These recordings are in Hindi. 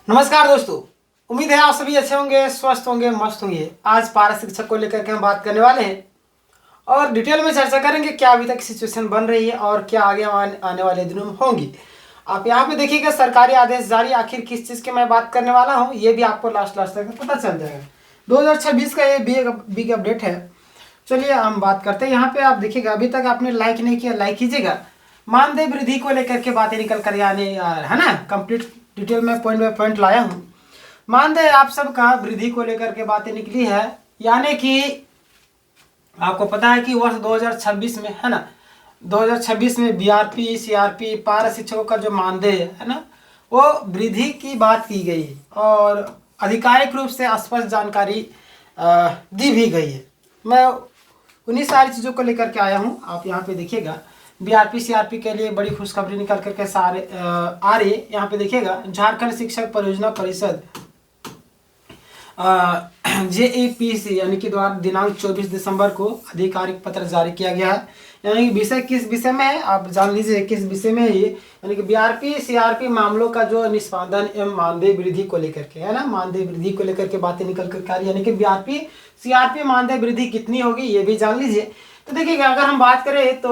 नमस्कार दोस्तों। उम्मीद है आप सभी अच्छे होंगे, स्वस्थ होंगे, मस्त होंगे। आज पारा शिक्षक को लेकर के हम बात करने वाले हैं और डिटेल में चर्चा करेंगे क्या अभी तक सिचुएशन बन रही है और क्या आगे आने वाले दिनों में होंगी। आप यहाँ पे देखिएगा सरकारी आदेश जारी, आखिर किस चीज़ की मैं बात करने वाला हूँ ये भी आपको लास्ट लास्ट तक पता चल जाएगा। 2026 का ये बिग अपडेट है। चलिए हम बात करते हैं। यहाँ पे आप देखिएगा, अभी तक आपने लाइक नहीं किया, लाइक कीजिएगा। मानदेय वृद्धि को लेकर के बातें निकल कर आने है ना, कंप्लीट डिटेल में पॉइंट बाय पॉइंट लाया हूँ। मानदेय आप सबका वृद्धि को लेकर के बातें निकली है, यानी कि आपको पता है कि वर्ष 2026 में है ना, 2026 में बीआरपी सीआरपी पारा शिक्षकों का जो मानदेय है ना, वो वृद्धि की बात की गई और आधिकारिक रूप से स्पष्ट जानकारी दी भी गई है। मैं उन्हीं सारी चीज़ों को लेकर के आया हूँ। आप यहाँ पे देखिएगा, बीआरपी सीआरपी के लिए बड़ी खुशखबरी निकल करके सारे आ रही है। यहाँ पे देखिएगा, झारखंड शिक्षक परियोजना परिषद जेईपीसी यानी कि द्वारा दिनांक 24 दिसंबर को आधिकारिक पत्र जारी किया गया है। यानी कि विषय किस विषय में है आप जान लीजिए, किस विषय में है ये। यानी कि बीआरपी सीआरपी मामलों का जो निष्पादन एवं मानदेय वृद्धि को लेकर के है ना, मानदेय वृद्धि को लेकर के बातें निकल कर आ रही है। यानी कि बीआरपी सीआरपी मानदेय वृद्धि कितनी होगी ये भी जान लीजिए। तो देखिएगा, अगर हम बात करें तो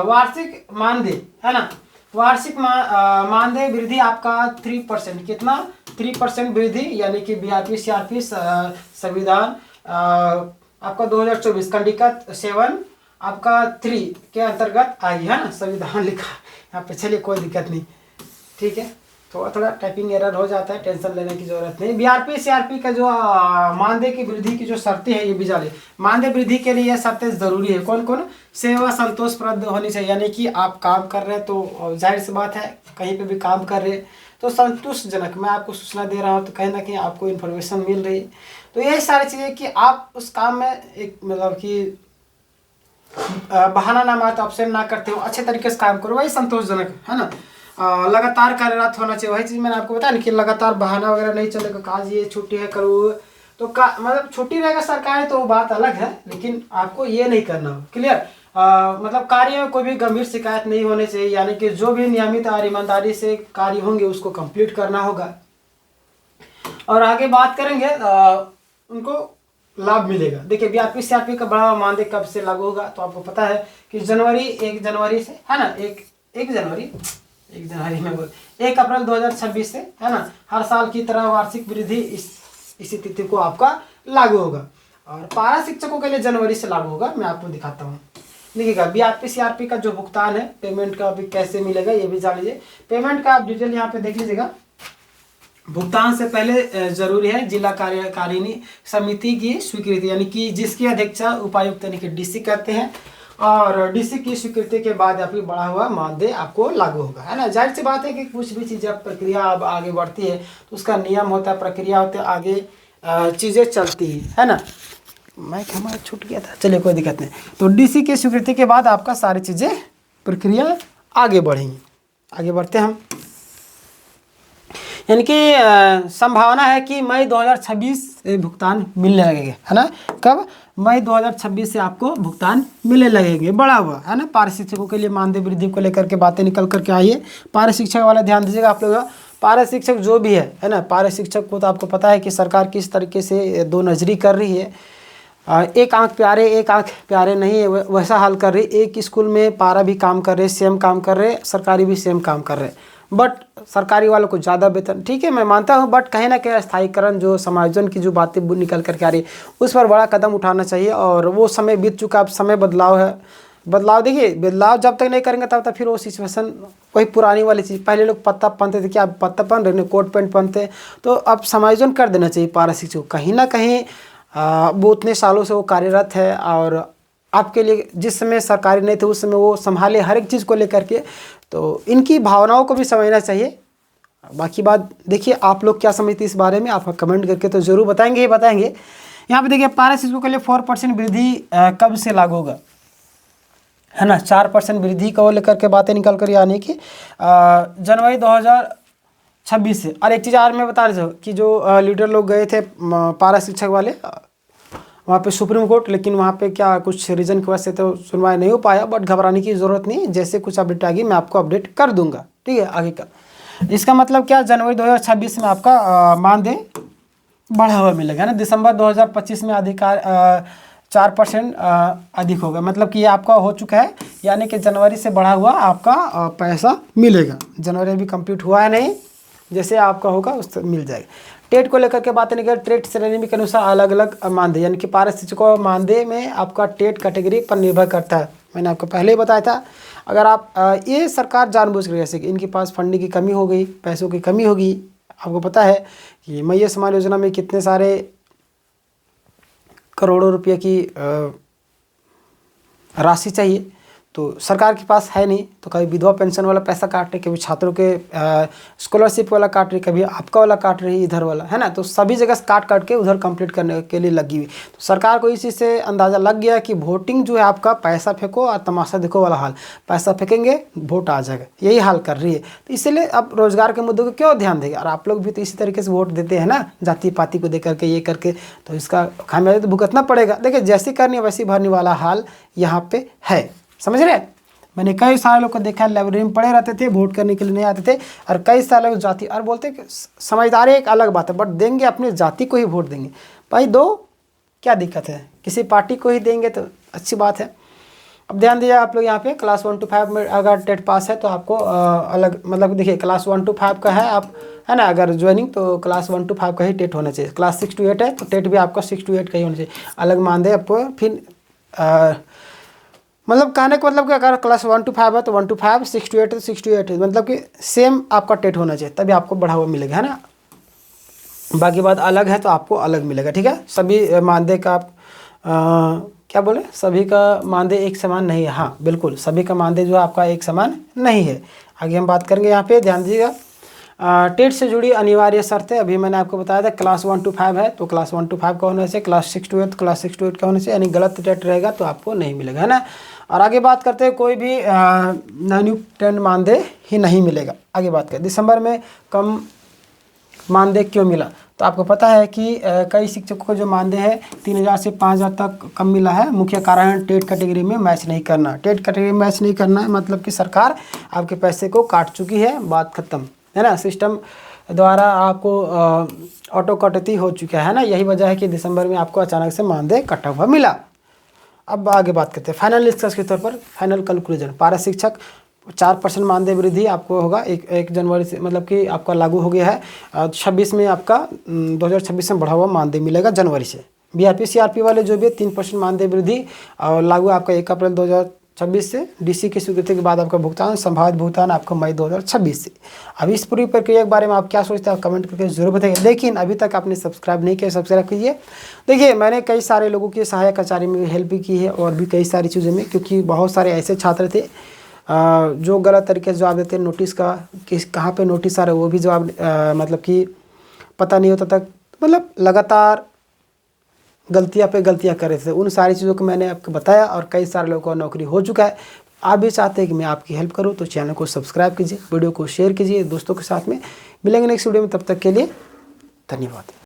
वार्षिक मानदेय है ना, वार्षिक मानदेय वृद्धि आपका 3%, कितना 3% वृद्धि, यानी कि बीआरपी सीआरपी संविधान आपका 2024 कंडिका 7 आपका 3 के अंतर्गत आई है ना, संविधान लिखा यहाँ पे। चलिए कोई दिक्कत नहीं, ठीक है। थोड़ा थोड़ा टाइपिंग एरर हो जाता है, टेंशन लेने की जरूरत नहीं। बीआरपी सीआरपी का जो मानदेय की वृद्धि की जो शर्तें हैं ये भी जाने। मानदेय वृद्धि के लिए यह शर्तें जरूरी है। कौन कौन? सेवा संतोषप्रद होनी चाहिए, यानी कि आप काम कर रहे हैं तो जाहिर सी बात है, कहीं पे भी काम कर रहे हैं तो संतुष्टजनक, मैं आपको सूचना दे रहा हूँ तो कहीं ना कहीं आपको इन्फॉर्मेशन मिल रही है। तो यही सारी चीज़ें कि आप उस काम में एक मतलब कि बहाना ना मारते, ऑप्शन ना करते हो, अच्छे तरीके से काम करो, वही संतोषजनक है ना। लगातार कार्यरत होना चाहिए, वही चीज़ मैंने आपको बताया ना कि लगातार बहाना वगैरह नहीं चलेगा। आज ये छुट्टी है करो तो मतलब छुट्टी रहेगा सरकारी तो बात अलग है, लेकिन आपको ये नहीं करना हो। क्लियर? मतलब कार्य में कोई भी गंभीर शिकायत नहीं होनी चाहिए, यानी कि जो भी नियमित और ईमानदारी से कार्य होंगे उसको कंप्लीट करना होगा। और आगे बात करेंगे उनको लाभ मिलेगा। देखिए, बीआरपी सीआरपी का बड़ा मानदेय कब से लागू होगा तो आपको पता है कि 1 जनवरी से है ना, 1 जनवरी में बोल 1 अप्रैल 2026 से है ना, हर साल की तरह वार्षिक वृद्धि इसी तिथि को आपका लागू होगा। और पारा शिक्षकों के लिए जनवरी से लागू होगा। मैं आपको दिखाता हूँ, देखिएगा। बीआरपी सीआरपी का जो भुगतान है, पेमेंट का भी कैसे मिलेगा ये भी जान लीजिए। पेमेंट का आप डिटेल यहाँ पे देख लीजिएगा। भुगतान से पहले जरूरी है जिला कार्यकारिणी समिति की स्वीकृति, यानी कि जिसकी अध्यक्षता उपायुक्त यानी कि डीसी करते हैं, और डीसी की स्वीकृति के बाद आपकी बढ़ा हुआ मानदेय आपको लागू होगा, है ना। जाहिर सी बात है कि कुछ भी चीज़ें प्रक्रिया अब आगे बढ़ती है तो उसका नियम होता है, प्रक्रिया होती है, आगे चीज़ें चलती है ना। माइक हमारा छूट गया था, चलिए कोई दिक्कत नहीं। तो डीसी की स्वीकृति के बाद आपका सारी चीज़ें प्रक्रिया आगे बढ़ेंगी। आगे बढ़ते हैं हम, यानी कि संभावना है कि मई 2026 से भुगतान मिलने लगेंगे, है ना। कब? मई 2026 से आपको भुगतान मिलने लगेंगे, बढ़ा हुआ, है ना। पारा शिक्षकों के लिए मानदेय वृद्धि को लेकर के बातें निकल करके आई है। पारा शिक्षक वाला ध्यान दीजिएगा आप लोग। पारा शिक्षक जो भी है ना, पारा शिक्षक को तो आपको पता है कि सरकार किस तरीके से दो नजरी कर रही है। एक आंख प्यारे एक आंख प्यारे नहीं है, वैसा हाल कर रही। एक स्कूल में पारा भी काम कर रहे, सेम काम कर रहे, सरकारी भी सेम काम कर रहे, बट सरकारी वालों को ज़्यादा वेतन, ठीक है मैं मानता हूँ, बट कहीं ना कहीं स्थायीकरण जो समायोजन की जो बातें निकल करके आ रही है उस पर बड़ा कदम उठाना चाहिए। और वो समय बीत चुका, अब समय बदलाव है। बदलाव देखिए, बदलाव जब तक नहीं करेंगे तब तक फिर वो सिचुएशन वही पुरानी वाली चीज़। पहले लोग पत्ता पहनते थे, क्या पत्ता पहन रहे, कोट पैंट पहनते, तो अब समायोजन कर देना चाहिए पारा शिक्षक। कहीं ना कहीं वो उतने सालों से वो कार्यरत है और आपके लिए जिस समय सरकारी नहीं थे उस समय वो संभाले हर एक चीज़ को लेकर के, तो इनकी भावनाओं को भी समझना चाहिए। बाकी बात देखिए आप लोग क्या समझते इस बारे में, आप कमेंट करके तो ज़रूर बताएंगे ही बताएंगे। यहाँ पे देखिए, पारा शिक्षकों के लिए 4% वृद्धि कब से लागू होगा, है ना। 4% वृद्धि को लेकर के बातें निकल कर, यानी कि जनवरी 2026 से। और एक चीज़ और मैं बता रहा हूँ कि जो लीडर लोग गए थे पारा शिक्षक वाले वहाँ पे सुप्रीम कोर्ट, लेकिन वहाँ पे क्या कुछ रीज़न की वजह से तो सुनवाई नहीं हो पाया, बट घबराने की ज़रूरत नहीं, जैसे कुछ अपडेट आएगी मैं आपको अपडेट कर दूंगा, ठीक है। आगे का इसका मतलब क्या, जनवरी 2026 में आपका मानदेय बढ़ा हुआ मिलेगा ना। दिसंबर 2025 में अधिकार 4% अधिक होगा, मतलब कि ये आपका हो चुका है, यानी कि जनवरी से बढ़ा हुआ आपका पैसा मिलेगा। जनवरी अभी कंप्लीट हुआ है नहीं, जैसे आपका होगा उससे मिल जाएगा। टेट को लेकर के बात नहीं कर, टेट श्रेणी के अनुसार अलग अलग मानदेय, यानी कि पारा शिक्षकों मानदेय में आपका टेट कैटेगरी पर निर्भर करता है। मैंने आपको पहले ही बताया था। अगर आप ये सरकार जानबूझ कर, जैसे कि इनके पास फंडिंग की कमी हो गई, पैसों की कमी होगी। आपको पता है कि मैया समाज योजना में कितने सारे करोड़ों रुपये की राशि चाहिए, तो सरकार के पास है नहीं, तो कभी विधवा पेंशन वाला पैसा काट रही, कभी छात्रों के स्कॉलरशिप वाला काट रही, कभी आपका वाला काट रही, इधर वाला, है ना। तो सभी जगह से काट काट के उधर कंप्लीट करने के लिए लगी हुई। तो सरकार को इसी से अंदाज़ा लग गया कि वोटिंग जो है आपका पैसा फेंको और तमाशा देखो वाला हाल, पैसा फेंकेंगे वोट आ जाएगा, यही हाल कर रही है। तो इसलिए अब रोजगार के मुद्दों को क्यों ध्यान देगा, और आप लोग भी तो इसी तरीके से वोट देते हैं ना, जाति पाति को दे करके, ये करके, तो इसका खामियाजा तो भुगतना पड़ेगा। देखिए, जैसी करनी वैसी भरने वाला हाल यहाँ पे है, समझ रहे हैं। मैंने कई सारे लोग को देखा, लाइब्रेरी में पढ़े रहते थे, वोट करने के लिए नहीं आते थे, और कई सारे लोग जाति, और बोलते कि समझदारी एक अलग बात है, बट देंगे अपनी जाति को ही वोट देंगे। भाई दो, क्या दिक्कत है, किसी पार्टी को ही देंगे तो अच्छी बात है। अब ध्यान दीजिए आप लोग यहाँ पे क्लास 1 to 5 में अगर टेट पास है तो आपको अलग, मतलब देखिए क्लास 1 to 5 का है, आप है ना, अगर ज्वाइनिंग तो क्लास 1 to 5 का ही टेट होना चाहिए। क्लास 6 to 8 है तो टेट भी आपका 6 to 8 का ही होना चाहिए। अलग मानदेय आपको फिर मतलब कहने का मतलब कि अगर क्लास 1 to 5 है तो 1 to 5, 6 to 8 है तो 6 to 8 है, मतलब कि सेम आपका टेट होना चाहिए, तभी आपको बढ़ावा मिलेगा, है ना। बाकी बात अलग है तो आपको अलग मिलेगा, ठीक है। सभी मानदेय का आप क्या बोले, सभी का मानदेय एक समान नहीं है। हाँ बिल्कुल, सभी का मानदेय जो है आपका एक समान नहीं है। आगे हम बात करेंगे, यहाँ पे ध्यान दीजिएगा। टेट से जुड़ी अनिवार्य शर्तें, अभी मैंने आपको बताया था क्लास 1 to 5 है तो क्लास 1 to 5 का होना चाहिए, क्लास 6 to 8 क्लास 6 to 8 का होना चाहिए, यानी गलत टेट रहेगा तो आपको नहीं मिलेगा, है ना। और आगे बात करते हैं, कोई भी न्यूनतम मानदेय ही नहीं मिलेगा। आगे बात करें, दिसंबर में कम मानदेय क्यों मिला, तो आपको पता है कि कई शिक्षकों को जो मानदेय है 3000 से 5000 तक कम मिला है। मुख्य कारण है टेट कैटेगरी में मैच नहीं करना। टेट कैटेगरी में मैच नहीं करना है मतलब कि सरकार आपके पैसे को काट चुकी है, बात खत्म, है ना। सिस्टम द्वारा आपको ऑटो कटौती हो चुका है ना, यही वजह है कि दिसंबर में आपको अचानक से मानदेय कटा हुआ मिला। अब आगे बात करते हैं फाइनल निष्कर्ष के तौर पर, फाइनल कंक्लूजन। पारा शिक्षक 4% मानदेय वृद्धि आपको होगा 1 जनवरी से, मतलब कि आपका लागू हो गया है। 26 में आपका 2026 में बढ़ा हुआ मानदेय मिलेगा जनवरी से। बीआरपी सीआरपी वाले जो भी 3% मानदेय वृद्धि और लागू आपका 1 अप्रैल 2026 से। डीसी की स्वीकृति के बाद आपका भुगतान, संभावित भुगतान आपका मई 2026 से। अब इस पूरी प्रक्रिया के बारे में आप क्या सोचते हैं, आप कमेंट करके जरूर बताइए। लेकिन अभी तक आपने सब्सक्राइब नहीं किया, सब्सक्राइब कीजिए। देखिए, मैंने कई सारे लोगों की सहायक आचार्य में हेल्प भी की है और भी कई सारी चीज़ों में, क्योंकि बहुत सारे ऐसे छात्र थे जो गलत तरीके से जवाब देते हैं। नोटिस का किस कहाँ पे नोटिस आ रहा है वो भी जवाब मतलब कि पता नहीं होता था, मतलब लगातार गलतियाँ पे गलतियाँ कर रहे थे। उन सारी चीज़ों को मैंने आपको बताया और कई सारे लोगों को नौकरी हो चुका है। आप भी चाहते हैं कि मैं आपकी हेल्प करूं तो चैनल को सब्सक्राइब कीजिए, वीडियो को शेयर कीजिए दोस्तों के साथ में। मिलेंगे नेक्स्ट वीडियो में, तब तक के लिए धन्यवाद।